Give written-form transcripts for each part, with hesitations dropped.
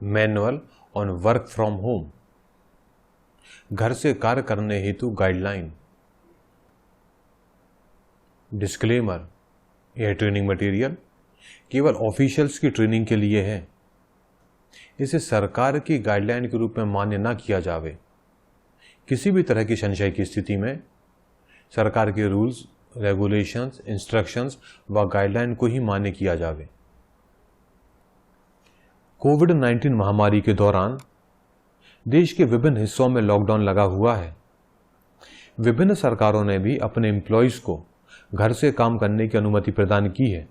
Manual on work from home, घर से कार्य करने हेतु गाइडलाइन। डिस्क्लेमर, यह ट्रेनिंग मटेरियल केवल ऑफिशियल्स की ट्रेनिंग के लिए है। इसे सरकार की गाइडलाइन के रूप में मान्य न किया जावे। किसी भी तरह की संशय की स्थिति में सरकार के रूल्स, रेगुलेशंस, इंस्ट्रक्शंस व गाइडलाइन को ही मान्य किया जावे। कोविड-19 महामारी के दौरान देश के विभिन्न हिस्सों में लॉकडाउन लगा हुआ है। विभिन्न सरकारों ने भी अपने एम्प्लॉइज को घर से काम करने की अनुमति प्रदान की है।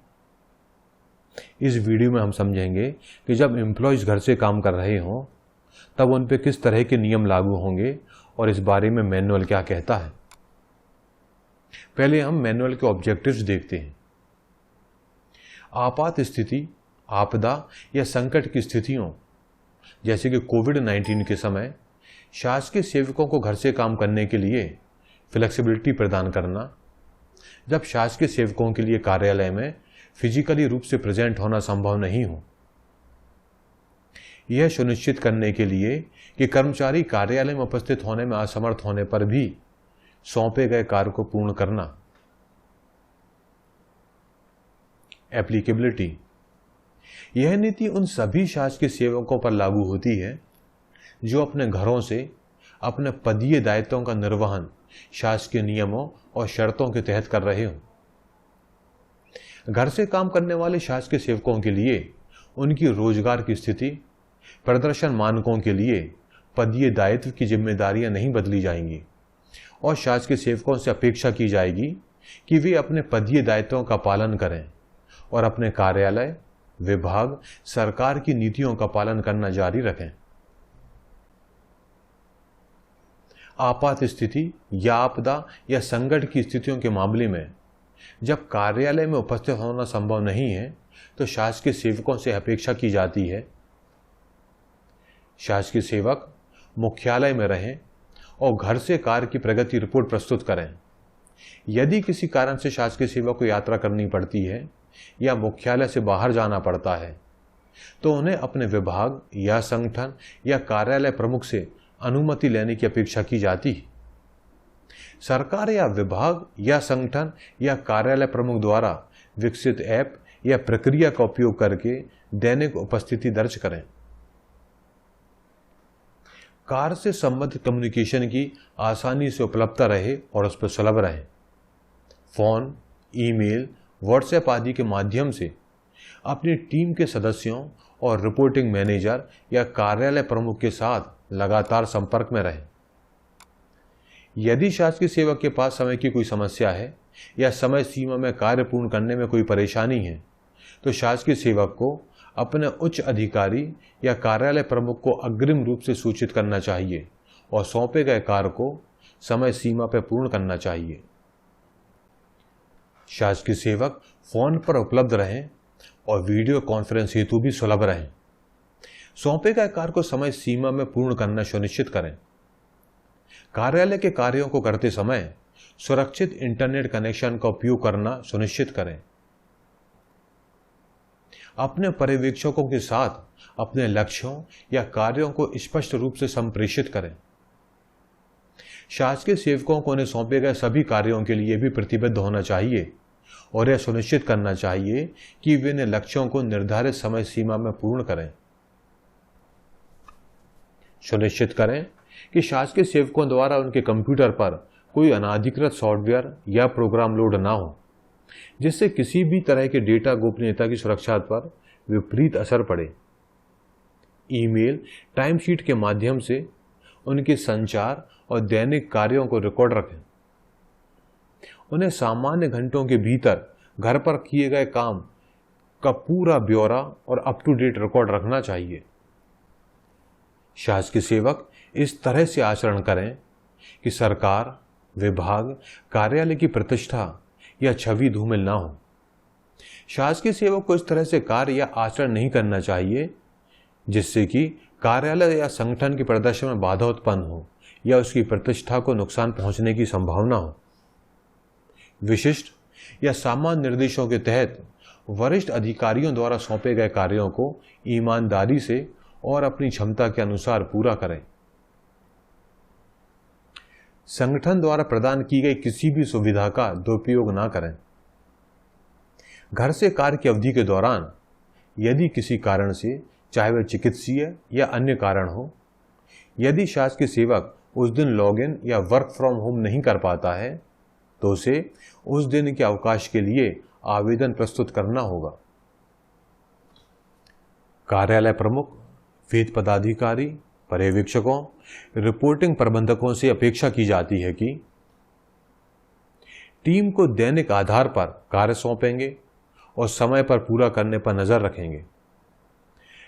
इस वीडियो में हम समझेंगे कि जब एम्प्लॉइज घर से काम कर रहे हों तब उन पर किस तरह के नियम लागू होंगे और इस बारे में मैनुअल क्या कहता है। पहले हम मैनुअल के ऑब्जेक्टिव्स देखते हैं। आपात स्थिति, आपदा या संकट की स्थितियों जैसे कि कोविड-19 के समय शासकीय सेवकों को घर से काम करने के लिए फ्लेक्सिबिलिटी प्रदान करना, जब शासकीय सेवकों के लिए कार्यालय में फिजिकली रूप से प्रेजेंट होना संभव नहीं हो, यह सुनिश्चित करने के लिए कि कर्मचारी कार्यालय में उपस्थित होने में असमर्थ होने पर भी सौंपे गए कार्य को पूर्ण करना। एप्लीकेबिलिटी, यह नीति उन सभी शासकीय सेवकों पर लागू होती है जो अपने घरों से अपने पदीय दायित्वों का निर्वहन शासकीय नियमों और शर्तों के तहत कर रहे हों। घर से काम करने वाले शासकीय सेवकों के लिए उनकी रोजगार की स्थिति, प्रदर्शन मानकों के लिए पदीय दायित्व की जिम्मेदारियां नहीं बदली जाएंगी और शासकीय सेवकों से अपेक्षा की जाएगी कि वे अपने पदीय दायित्वों का पालन करें और अपने कार्यालय, विभाग, सरकार की नीतियों का पालन करना जारी रखें। आपात स्थिति या आपदा या संकट की स्थितियों के मामले में जब कार्यालय में उपस्थित होना संभव नहीं है तो शासकीय सेवकों से अपेक्षा की जाती है शासकीय सेवक मुख्यालय में रहें और घर से कार्य की प्रगति रिपोर्ट प्रस्तुत करें। यदि किसी कारण से शासकीय सेवक को यात्रा करनी पड़ती है या मुख्यालय से बाहर जाना पड़ता है तो उन्हें अपने विभाग या संगठन या कार्यालय प्रमुख से अनुमति लेने की अपेक्षा की जाती है। सरकार या विभाग या संगठन या कार्यालय प्रमुख द्वारा विकसित ऐप या प्रक्रिया का उपयोग करके दैनिक उपस्थिति दर्ज करें। कार्य से संबंधित कम्युनिकेशन की आसानी से उपलब्धता रहे और उस पर सुलभ रहे। फोन, ईमेल, व्हाट्सएप आदि के माध्यम से अपनी टीम के सदस्यों और रिपोर्टिंग मैनेजर या कार्यालय प्रमुख के साथ लगातार संपर्क में रहें। यदि शासकीय सेवक के पास समय की कोई समस्या है या समय सीमा में कार्य पूर्ण करने में कोई परेशानी है तो शासकीय सेवक को अपने उच्च अधिकारी या कार्यालय प्रमुख को अग्रिम रूप से सूचित करना चाहिए और सौंपे गए कार्य को समय सीमा पर पूर्ण करना चाहिए। शासकीय सेवक फोन पर उपलब्ध रहें और वीडियो कॉन्फ्रेंस हेतु भी सुलभ रहें। सौंपे गए कार्य को समय सीमा में पूर्ण करना सुनिश्चित करें। कार्यालय के कार्यों को करते समय सुरक्षित इंटरनेट कनेक्शन का उपयोग करना सुनिश्चित करें। अपने पर्यवेक्षकों के साथ अपने लक्ष्यों या कार्यों को स्पष्ट रूप से संप्रेषित करें। शासकीय सेवकों को उन्हें सौंपे गए सभी कार्यों के लिए भी प्रतिबद्ध होना चाहिए और यह सुनिश्चित करना चाहिए कि वे इन लक्ष्यों को निर्धारित समय सीमा में पूर्ण करें। सुनिश्चित करें कि शासकीय सेवकों द्वारा उनके कंप्यूटर पर कोई अनाधिकृत सॉफ्टवेयर या प्रोग्राम लोड ना हो जिससे किसी भी तरह के डेटा गोपनीयता की सुरक्षा पर विपरीत असर पड़े। ईमेल, टाइमशीट के माध्यम से उनके संचार और दैनिक कार्यों को रिकॉर्ड रखें। उन्हें सामान्य घंटों के भीतर घर पर किए गए काम का पूरा ब्यौरा और अप टू डेट रिकॉर्ड रखना चाहिए। शासकीय सेवक इस तरह से आचरण करें कि सरकार, विभाग, कार्यालय की प्रतिष्ठा या छवि धूमिल ना हो। शासकीय सेवक को इस तरह से कार्य या आचरण नहीं करना चाहिए जिससे कि कार्यालय या संगठन के प्रदर्शन में बाधा उत्पन्न हो या उसकी प्रतिष्ठा को नुकसान पहुंचने की संभावना हो। विशिष्ट या सामान्य निर्देशों के तहत वरिष्ठ अधिकारियों द्वारा सौंपे गए कार्यों को ईमानदारी से और अपनी क्षमता के अनुसार पूरा करें। संगठन द्वारा प्रदान की गई किसी भी सुविधा का दुरुपयोग ना करें। घर से कार्य की अवधि के दौरान यदि किसी कारण से, चाहे वह चिकित्सीय या अन्य कारण हो, यदि शासकीय सेवक उस दिन लॉगिन या वर्क फ्रॉम होम नहीं कर पाता है तो उसे उस दिन के अवकाश के लिए आवेदन प्रस्तुत करना होगा। कार्यालय प्रमुख, वेद पदाधिकारी, पर्यवेक्षकों, रिपोर्टिंग प्रबंधकों से अपेक्षा की जाती है कि टीम को दैनिक आधार पर कार्य सौंपेंगे और समय पर पूरा करने पर नजर रखेंगे।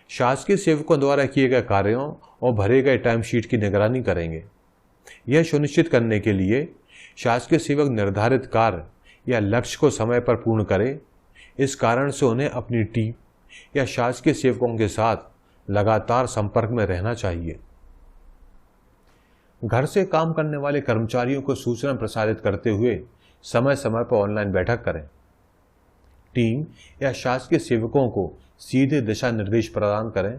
शासकीय सेवकों द्वारा किए गए कार्यों और भरे गए टाइमशीट की निगरानी करेंगे। यह सुनिश्चित करने के लिए शासकीय सेवक निर्धारित कार्य या लक्ष्य को समय पर पूर्ण करे। इस कारण से उन्हें अपनी टीम या शासकीय सेवकों के साथ लगातार संपर्क में रहना चाहिए। घर से काम करने वाले कर्मचारियों को सूचना प्रसारित करते हुए समय समय पर ऑनलाइन बैठक करें। टीम या शासकीय सेवकों को सीधे दिशा निर्देश प्रदान करें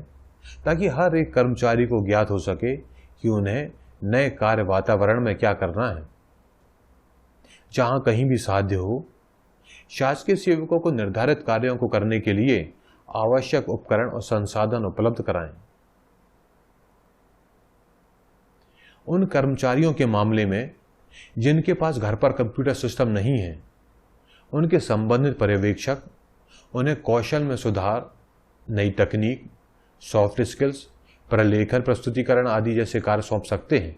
ताकि हर एक कर्मचारी को ज्ञात हो सके कि उन्हें नए कार्य वातावरण में क्या करना है। जहां कहीं भी साध्य हो, शासकीय सेवकों को निर्धारित कार्यों को करने के लिए आवश्यक उपकरण और संसाधन उपलब्ध कराएं। उन कर्मचारियों के मामले में जिनके पास घर पर कंप्यूटर सिस्टम नहीं है, उनके संबंधित पर्यवेक्षक उन्हें कौशल में सुधार, नई तकनीक, सॉफ्ट स्किल्स, प्रलेखन प्रस्तुतिकरण आदि जैसे कार्य सौंप सकते हैं।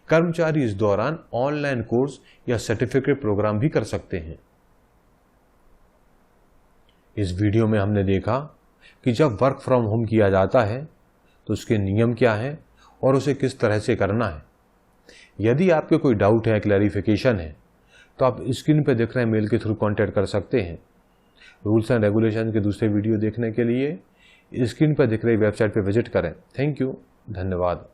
कर्मचारी इस दौरान ऑनलाइन कोर्स या सर्टिफिकेट प्रोग्राम भी कर सकते हैं। इस वीडियो में हमने देखा कि जब वर्क फ्रॉम होम किया जाता है तो उसके नियम क्या हैं और उसे किस तरह से करना है। यदि आपके कोई डाउट है, क्लैरिफिकेशन है, तो आप स्क्रीन पर दिख रहे मेल के थ्रू कांटेक्ट कर सकते हैं। रूल्स एंड रेगुलेशन के दूसरे वीडियो देखने के लिए स्क्रीन पर दिख रही वेबसाइट पर विजिट करें। थैंक यू, धन्यवाद।